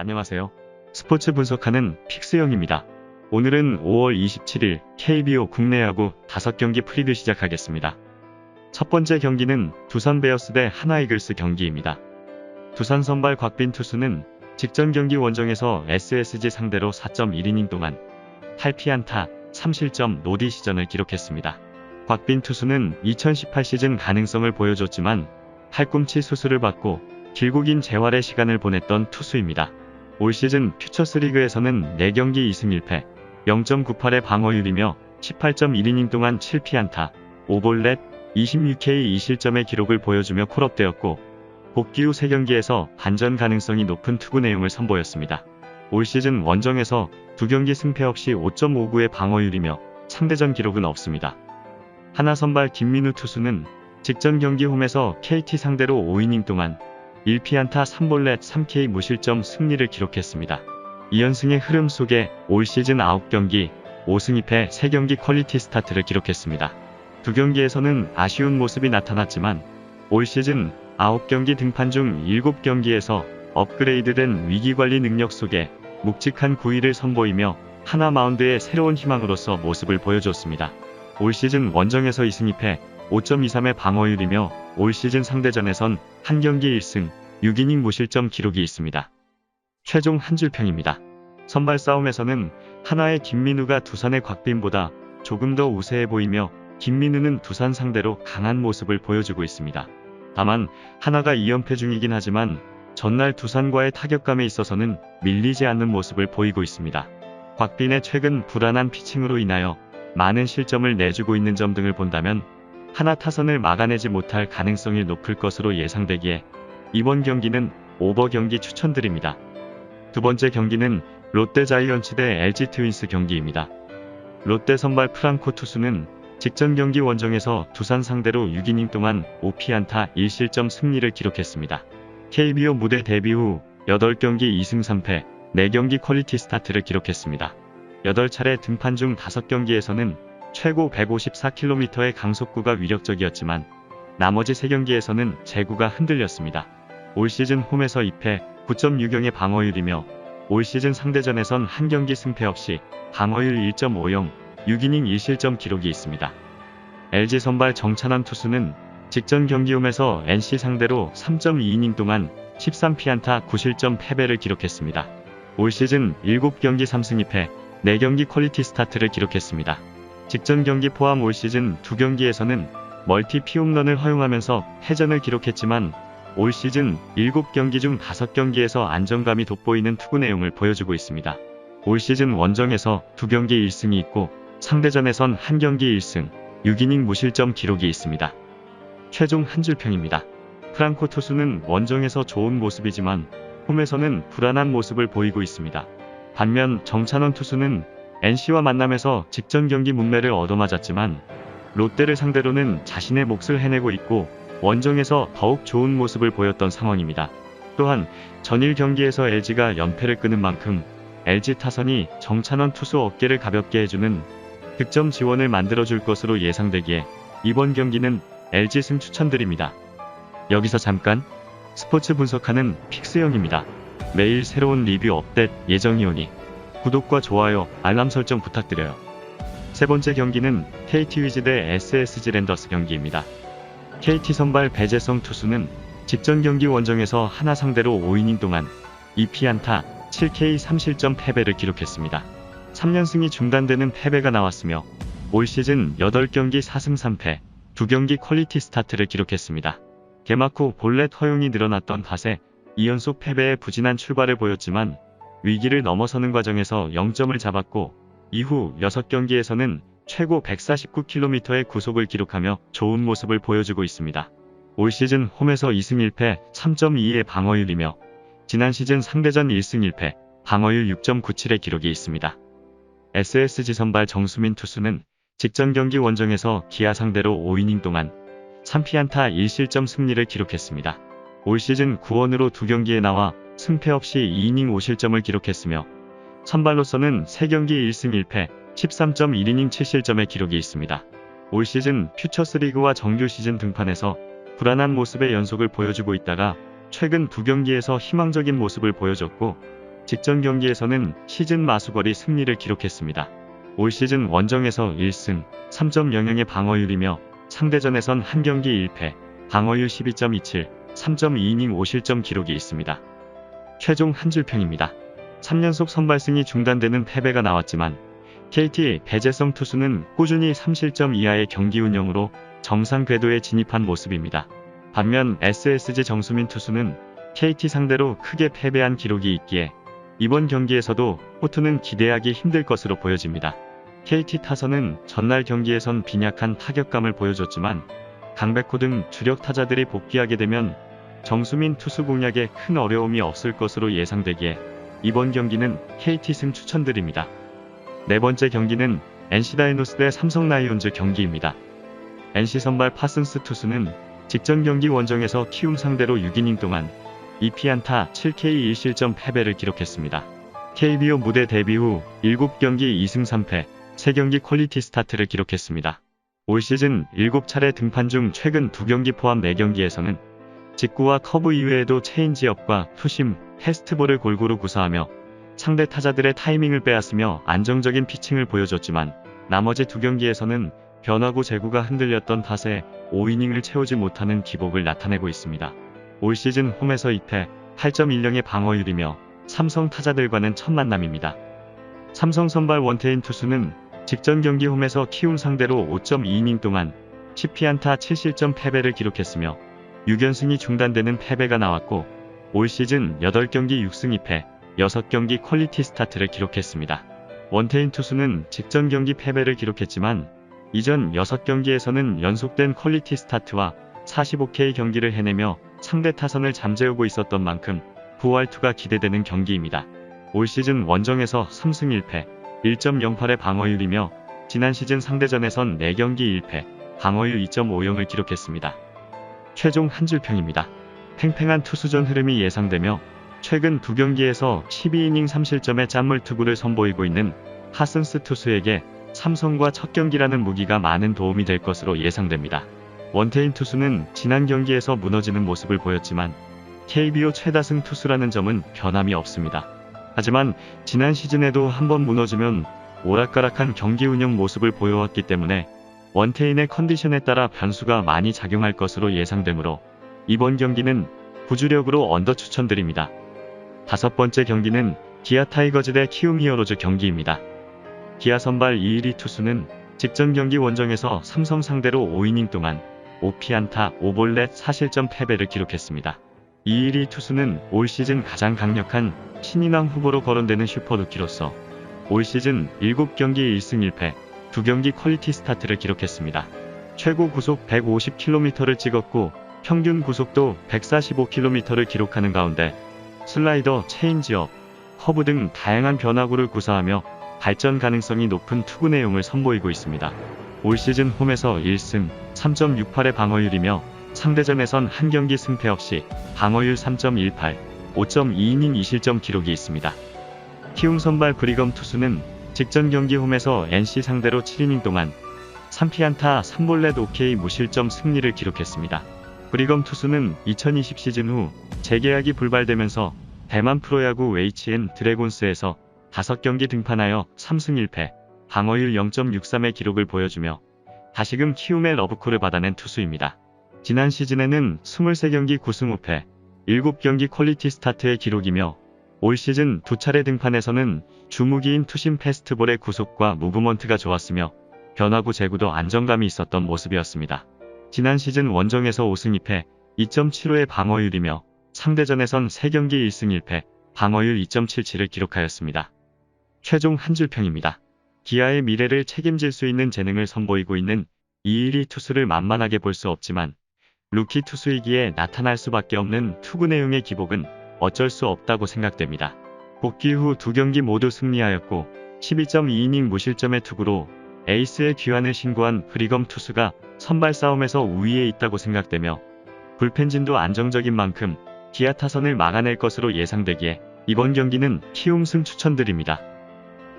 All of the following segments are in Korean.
안녕하세요. 스포츠 분석하는 픽스영입니다. 오늘은 5월 27일 KBO 국내 야구 5경기 프리뷰 시작하겠습니다. 첫 번째 경기는 두산 베어스 대 하나 이글스 경기입니다. 두산 선발 곽빈 투수는 직전 경기 원정에서 SSG 상대로 4.1이닝 동안 8피안타 3실점 노디 시전을 기록했습니다. 곽빈 투수는 2018 시즌 가능성을 보여줬지만 팔꿈치 수술을 받고 길고 긴 재활의 시간을 보냈던 투수입니다. 올 시즌 퓨처스리그에서는 4경기 2승 1패, 0.98의 방어율이며 18.1이닝 동안 7피안타, 5볼넷, 26K 2실점의 기록을 보여주며 콜업되었고 복귀 후 3경기에서 반전 가능성이 높은 투구 내용을 선보였습니다. 올 시즌 원정에서 2경기 승패 없이 5.59의 방어율이며 상대전 기록은 없습니다. 하나 선발 김민우 투수는 직전 경기 홈에서 KT 상대로 5이닝 동안 1피안타 3볼넷 3K 무실점 승리를 기록했습니다. 2연승의 흐름 속에 올 시즌 9경기 5승 2패 3경기 퀄리티 스타트를 기록했습니다. 2경기에서는 아쉬운 모습이 나타났지만 올 시즌 9경기 등판 중 7경기에서 업그레이드된 위기관리 능력 속에 묵직한 구위를 선보이며 하나 마운드의 새로운 희망으로서 모습을 보여줬습니다. 올 시즌 원정에서 2승 2패 5.23의 방어율이며 올 시즌 상대전에선 1경기 1승 6이닝 무실점 기록이 있습니다. 최종 한 줄평입니다. 선발 싸움에서는 하나의 김민우가 두산의 곽빈보다 조금 더 우세해 보이며 김민우는 두산 상대로 강한 모습을 보여주고 있습니다. 다만 하나가 2연패 중이긴 하지만 전날 두산과의 타격감에 있어서는 밀리지 않는 모습을 보이고 있습니다. 곽빈의 최근 불안한 피칭으로 인하여 많은 실점을 내주고 있는 점 등을 본다면 하나 타선을 막아내지 못할 가능성이 높을 것으로 예상되기에 이번 경기는 오버 경기 추천드립니다. 두 번째 경기는 롯데 자이언츠 대 LG 트윈스 경기입니다. 롯데 선발 프랑코 투수는 직전 경기 원정에서 두산 상대로 6이닝 동안 5피안타 1실점 승리를 기록했습니다. KBO 무대 데뷔 후 8경기 2승 3패 4경기 퀄리티 스타트를 기록했습니다. 8차례 등판 중 5경기에서는 최고 154km의 강속구가 위력적이었지만 나머지 3경기에서는 제구가 흔들렸습니다. 올 시즌 홈에서 2패 9.60의 방어율이며 올 시즌 상대전에선 1경기 승패 없이 방어율 1.50, 6이닝 1실점 기록이 있습니다. LG 선발 정찬원 투수는 직전 경기 홈에서 NC 상대로 3.2이닝 동안 13피안타 9실점 패배를 기록했습니다. 올 시즌 7경기 3승 2패 4경기 퀄리티 스타트를 기록했습니다. 직전 경기 포함 올 시즌 2경기에서는 멀티 피홈런을 허용하면서 패전을 기록했지만 올 시즌 7경기 중 5경기에서 안정감이 돋보이는 투구 내용을 보여주고 있습니다. 올 시즌 원정에서 2경기 1승이 있고 상대전에선 1경기 1승, 6이닝 무실점 기록이 있습니다. 최종 한 줄평입니다. 프랑코 투수는 원정에서 좋은 모습이지만 홈에서는 불안한 모습을 보이고 있습니다. 반면 정찬원 투수는 NC와 만남에서 직전 경기 문매를 얻어맞았지만 롯데를 상대로는 자신의 몫을 해내고 있고 원정에서 더욱 좋은 모습을 보였던 상황입니다. 또한 전일 경기에서 LG가 연패를 끊은 만큼 LG 타선이 정찬원 투수 어깨를 가볍게 해주는 득점 지원을 만들어줄 것으로 예상되기에 이번 경기는 LG 승 추천드립니다. 여기서 잠깐 스포츠 분석하는 픽스영입니다. 매일 새로운 리뷰 업데이트 예정이오니 구독과 좋아요, 알람 설정 부탁드려요. 세 번째 경기는 KT 위즈 대 SSG 랜더스 경기입니다. KT 선발 배재성 투수는 직전 경기 원정에서 하나 상대로 5이닝 동안 2피안타 7K 3실점 패배를 기록했습니다. 3연승이 중단되는 패배가 나왔으며 올 시즌 8경기 4승 3패 2경기 퀄리티 스타트를 기록했습니다. 개막 후 볼넷 허용이 늘어났던 탓에 2연속 패배에 부진한 출발을 보였지만 위기를 넘어서는 과정에서 0점을 잡았고 이후 6경기에서는 최고 149km의 구속을 기록하며 좋은 모습을 보여주고 있습니다. 올 시즌 홈에서 2승 1패 3.22의 방어율이며 지난 시즌 상대전 1승 1패 방어율 6.97의 기록이 있습니다. SSG 선발 정수민 투수는 직전 경기 원정에서 기아 상대로 5이닝 동안 3피안타 1실점 승리를 기록했습니다. 올 시즌 구원으로 2경기에 나와 승패 없이 2이닝 5실점을 기록했으며 선발로서는 3경기 1승 1패 13.1이닝 7실점의 기록이 있습니다. 올 시즌 퓨처스리그와 정규 시즌 등판에서 불안한 모습의 연속을 보여주고 있다가 최근 2경기에서 희망적인 모습을 보여줬고 직전 경기에서는 시즌 마수거리 승리를 기록했습니다. 올 시즌 원정에서 1승 3.00의 방어율이며 상대전에선 한 경기 1패, 방어율 12.27, 3.2이닝 5실점 기록이 있습니다. 최종 한 줄평입니다. 3연속 선발승이 중단되는 패배가 나왔지만 KT 배재성 투수는 꾸준히 3실점 이하의 경기 운영으로 정상 궤도에 진입한 모습입니다. 반면 SSG 정수민 투수는 KT 상대로 크게 패배한 기록이 있기에 이번 경기에서도 호투는 기대하기 힘들 것으로 보여집니다. KT 타선은 전날 경기에선 빈약한 타격감을 보여줬지만 강백호 등 주력 타자들이 복귀하게 되면 정수민 투수 공략에 큰 어려움이 없을 것으로 예상되기에 이번 경기는 KT 승 추천드립니다. 네 번째 경기는 NC 다이노스 대 삼성 라이온즈 경기입니다. NC 선발 파슨스 투수는 직전 경기 원정에서 키움 상대로 6이닝 동안 2피안타 7K 1실점 패배를 기록했습니다. KBO 무대 데뷔 후 7경기 2승 3패, 3경기 퀄리티 스타트를 기록했습니다. 올 시즌 7차례 등판 중 최근 2경기 포함 4경기에서는 직구와 커브 이외에도 체인지업과 투심, 패스트볼을 골고루 구사하며 상대 타자들의 타이밍을 빼앗으며 안정적인 피칭을 보여줬지만 나머지 2경기에서는 변화구 제구가 흔들렸던 탓에 5이닝을 채우지 못하는 기복을 나타내고 있습니다. 올 시즌 홈에서 2패, 8.10의 방어율이며 삼성 타자들과는 첫 만남입니다. 삼성 선발 원태인 투수는 직전 경기 홈에서 키움 상대로 5.2이닝 동안 10피안타 7실점 패배를 기록했으며 6연승이 중단되는 패배가 나왔고 올 시즌 8경기 6승 2패, 6경기 퀄리티 스타트를 기록했습니다. 원태인 투수는 직전 경기 패배를 기록했지만 이전 6경기에서는 연속된 퀄리티 스타트와 45K 경기를 해내며 상대 타선을 잠재우고 있었던 만큼 부활투가 기대되는 경기입니다. 올 시즌 원정에서 3승 1패, 1.08의 방어율이며 지난 시즌 상대전에선 4경기 1패, 방어율 2.50을 기록했습니다. 최종 한 줄평입니다. 팽팽한 투수전 흐름이 예상되며 최근 2경기에서 12이닝 3실점의 짠물 투구를 선보이고 있는 파슨스 투수에게 삼성과 첫 경기라는 무기가 많은 도움이 될 것으로 예상됩니다. 원태인 투수는 지난 경기에서 무너지는 모습을 보였지만 KBO 최다승 투수라는 점은 변함이 없습니다. 하지만 지난 시즌에도 한번 무너지면 오락가락한 경기 운영 모습을 보여왔기 때문에 원태인의 컨디션에 따라 변수가 많이 작용할 것으로 예상되므로 이번 경기는 부주력으로 언더 추천드립니다. 다섯 번째 경기는 기아 타이거즈 대 키움 히어로즈 경기입니다. 기아 선발 이일이 투수는 직전 경기 원정에서 삼성 상대로 5이닝 동안 5피안타 5볼넷 4실점 패배를 기록했습니다. 이일이 투수는 올 시즌 가장 강력한 신인왕 후보로 거론되는 슈퍼루키로서 올 시즌 7경기 1승 1패, 2경기 퀄리티 스타트를 기록했습니다. 최고 구속 150km를 찍었고 평균 구속도 145km를 기록하는 가운데 슬라이더, 체인지업, 커브 등 다양한 변화구를 구사하며 발전 가능성이 높은 투구 내용을 선보이고 있습니다. 올 시즌 홈에서 1승 3.68의 방어율이며 상대전에선 한 경기 승패 없이 방어율 3.18, 5.2이닝 2실점 기록이 있습니다. 키움 선발 브리검 투수는 직전 경기 홈에서 NC 상대로 7이닝 동안 3피안타 3볼넷 5K 무실점 승리를 기록했습니다. 브리검 투수는 2020 시즌 후 재계약이 불발되면서 대만 프로야구 HN 드래곤스에서 5경기 등판하여 3승 1패, 방어율 0.63의 기록을 보여주며 다시금 키움의 러브콜을 받아낸 투수입니다. 지난 시즌에는 23경기 9승 5패, 7경기 퀄리티 스타트의 기록이며 올 시즌 2차례 등판에서는 주무기인 투심 패스트볼의 구속과 무브먼트가 좋았으며 변화구 제구도 안정감이 있었던 모습이었습니다. 지난 시즌 원정에서 5승 2패, 2.75의 방어율이며 상대전에선 3경기 1승 1패, 방어율 2.77을 기록하였습니다. 최종 한 줄평입니다. 기아의 미래를 책임질 수 있는 재능을 선보이고 있는 이일이 투수를 만만하게 볼 수 없지만 루키 투수이기에 나타날 수밖에 없는 투구 내용의 기복은 어쩔 수 없다고 생각됩니다. 복귀 후 2경기 모두 승리하였고 12.2이닝 무실점의 투구로 에이스의 귀환을 신고한 브리검 투수가 선발 싸움에서 우위에 있다고 생각되며 불펜진도 안정적인 만큼 기아 타선을 막아낼 것으로 예상되기에 이번 경기는 키움 승 추천드립니다.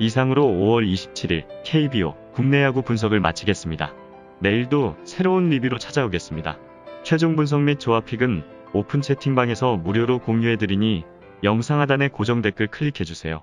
이상으로 5월 27일 KBO 국내 야구 분석을 마치겠습니다. 내일도 새로운 리뷰로 찾아오겠습니다. 최종 분석 및 조합픽은 오픈 채팅방에서 무료로 공유해드리니 영상 하단의 고정 댓글 클릭해주세요.